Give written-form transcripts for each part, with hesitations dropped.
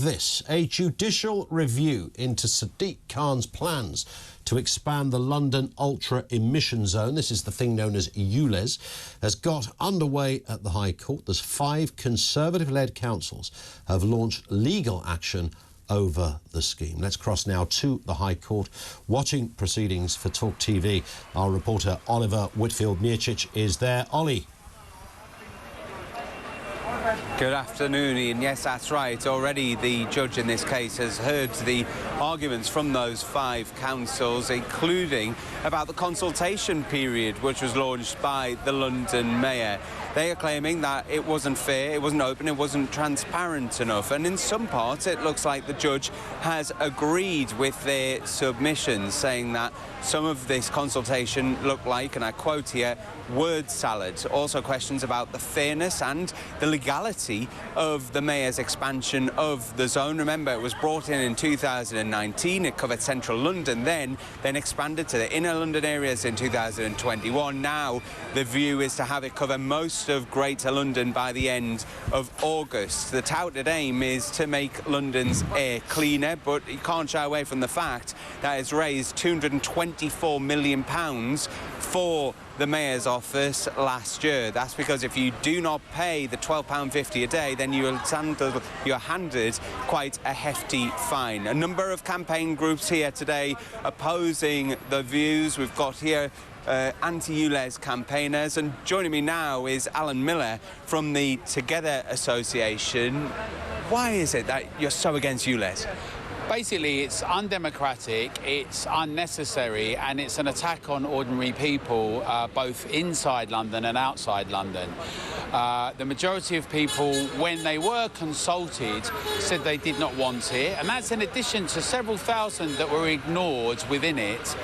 this, a judicial review into Sadiq Khan's plans to expand the London Ultra Emission Zone, this is the thing known as ULEZ, has got underway at the High Court. There's 5 Conservative-led councils have launched legal action over the scheme. Let's cross now to the High Court. Watching proceedings for TalkTV, our reporter Oliver Whitfield-Mierchich is there. Ollie. Good afternoon, Ian. Yes, that's right. Already the judge in this case has heard the arguments from those 5 councils, including about the consultation period which was launched by the London Mayor. They are claiming that it wasn't fair, it wasn't open, it wasn't transparent enough. And in some parts, it looks like the judge has agreed with their submissions, saying that some of this consultation looked like, and I quote here, word salad. Also questions about the fairness and the legality of the Mayor's expansion of the zone. Remember, it was brought in 2019. It covered central London then expanded to the inner London areas in 2021. Now the view is to have it cover most of Greater London by the end of August. The touted aim is to make London's air cleaner, but you can't shy away from the fact that it's raised £224 million for the Mayor's office last year. That's because if you do not pay the £12.50 a day, then you're handed quite a hefty fine. A number of campaign groups here today opposing the views. We've got here anti-ULEZ campaigners, and joining me now is Alan Miller from the Together Association. Why is it that you're so against ULEZ? Basically, it's undemocratic, it's unnecessary, and it's an attack on ordinary people, both inside London and outside London. The majority of people, when they were consulted, said they did not want it, and that's in addition to several thousand that were ignored within it.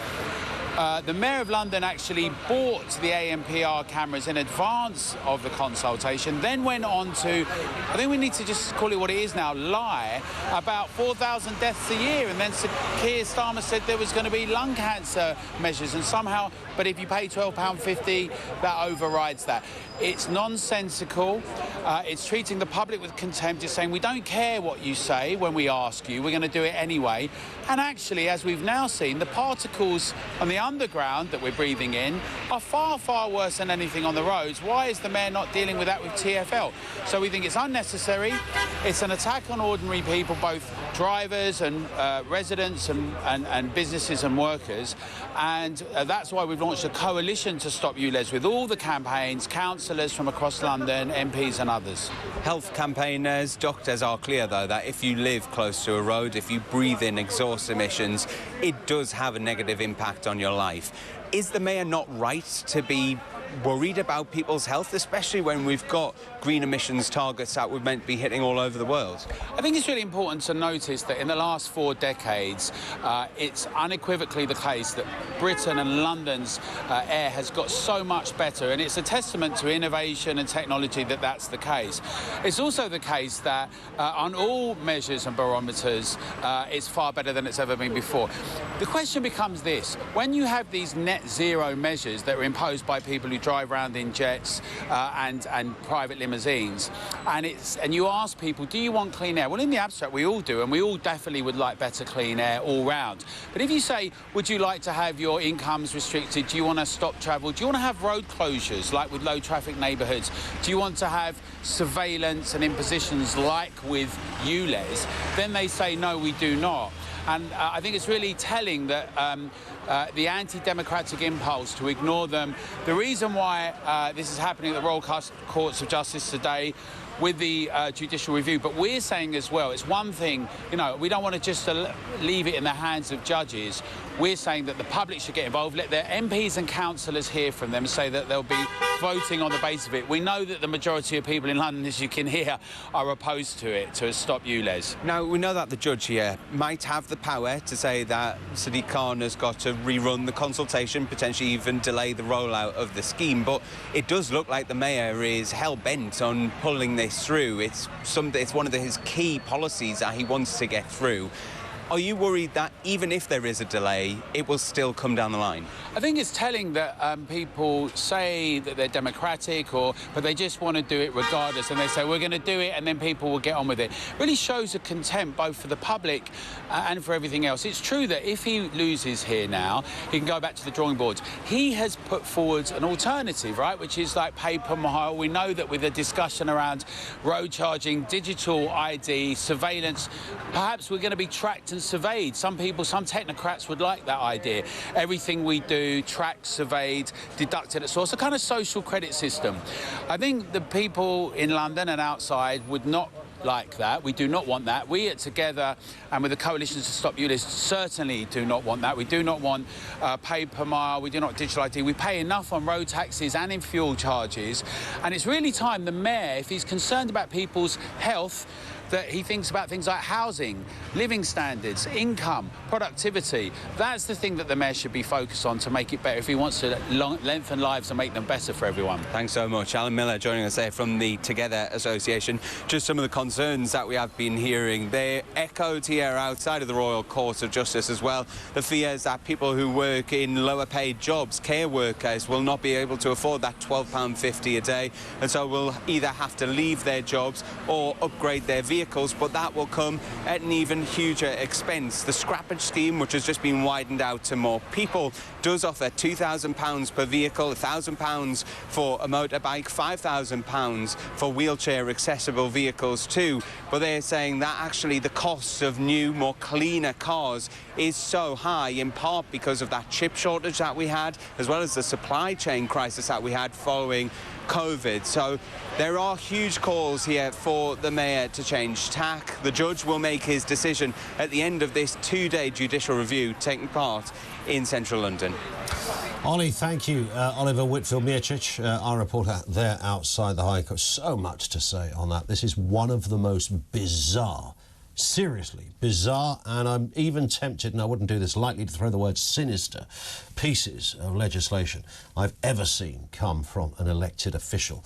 The Mayor of London actually bought the ANPR cameras in advance of the consultation, then went on to, I think we need to just call it what it is now, lie about 4,000 deaths a year. And then Keir Starmer said there was going to be lung cancer measures, and somehow, but if you pay £12.50, that overrides that. It's nonsensical. It's treating the public with contempt. It's saying we don't care what you say when we ask you, we're going to do it anyway. And actually, as we've now seen, the particles on the underground that we're breathing in are far, far worse than anything on the roads. Why is the Mayor not dealing with that with TfL? So we think it's unnecessary. It's an attack on ordinary people, both drivers and residents and businesses and workers. And that's why we've launched a coalition to stop ULEZ with all the campaigns, councillors from across London, MPs and others. Health campaigners, doctors are clear, though, that if you live close to a road, if you breathe in exhaust emissions, it does have a negative impact on your life. Is the Mayor not right to be worried about people's health, especially when we've got green emissions targets that we're meant to be hitting all over the world? I think it's really important to notice that in the last 4 decades, it's unequivocally the case that Britain and London's air has got so much better, and it's a testament to innovation and technology that that's the case. It's also the case that on all measures and barometers, it's far better than it's ever been before. The question becomes this: when you have these net zero measures that are imposed by people who drive around in jets and private limousines, and you ask people, do you want clean air? Well, in the abstract, we all do, and we all definitely would like better clean air all round. But if you say, would you like to have your incomes restricted? Do you want to stop travel? Do you want to have road closures, like with low traffic neighbourhoods? Do you want to have surveillance and impositions like with ULEZ? Then they say, no, we do not. And I think it's really telling that the anti-democratic impulse to ignore them. The reason why this is happening at the Royal Courts of Justice today with the judicial review, but we're saying as well, it's one thing, you know, we don't want to just leave it in the hands of judges. We're saying that the public should get involved, let their MPs and councillors hear from them, say that they'll be voting on the basis of it. We know that the majority of people in London, as you can hear, are opposed to it, to stop ULEZ. Now, we know that the judge here might have the power to say that Sadiq Khan has got to rerun the consultation, potentially even delay the rollout of the scheme, but it does look like the Mayor is hell-bent on pulling this through. It's one of his key policies that he wants to get through. Are you worried that even if there is a delay, it will still come down the line? I think it's telling that people say that they're democratic, but they just want to do it regardless, and they say we're going to do it and then people will get on with it. Really shows a contempt both for the public and for everything else. It's true that if he loses here now, he can go back to the drawing boards. He has put forward an alternative, right, which is like pay per mile. We know that with the discussion around road charging, digital ID, surveillance, perhaps we're going to be tracked and surveyed. Some people, some technocrats would like that idea. Everything we do, tracked, surveyed, deducted at source, a kind of social credit system. I think the people in London and outside would not like that. We do not want that. We at Together and with the coalitions to stop ULEZ certainly do not want that. We do not want pay per mile. We do not digital ID. We pay enough on road taxes and in fuel charges. And it's really time the mayor, if he's concerned about people's health, that he thinks about things like housing, living standards, income, productivity. That's the thing that the mayor should be focused on to make it better if he wants to lengthen lives and make them better for everyone. Thanks so much. Alan Miller joining us there from the Together Association. Just some of the concerns that we have been hearing. They're echoed here outside of the Royal Court of Justice as well. The fears that people who work in lower paid jobs, care workers, will not be able to afford that £12.50 a day, and so will either have to leave their jobs or upgrade their vehicles, but that will come at an even huger expense. The scrappage scheme, which has just been widened out to more people, does offer £2,000 per vehicle, £1,000 for a motorbike, £5,000 for wheelchair accessible vehicles too. But they're saying that actually the cost of new, more cleaner cars is so high, in part because of that chip shortage that we had, as well as the supply chain crisis that we had following COVID. So there are huge calls here for the mayor to change tack. The judge will make his decision at the end of this two-day judicial review taking part in central London. Ollie, thank you. Oliver Whitfield-Miocic, our reporter there outside the High Court. So much to say on that. This is one of the most bizarre, seriously bizarre, and I'm even tempted, and I wouldn't do this lightly, to throw the word sinister, pieces of legislation I've ever seen come from an elected official.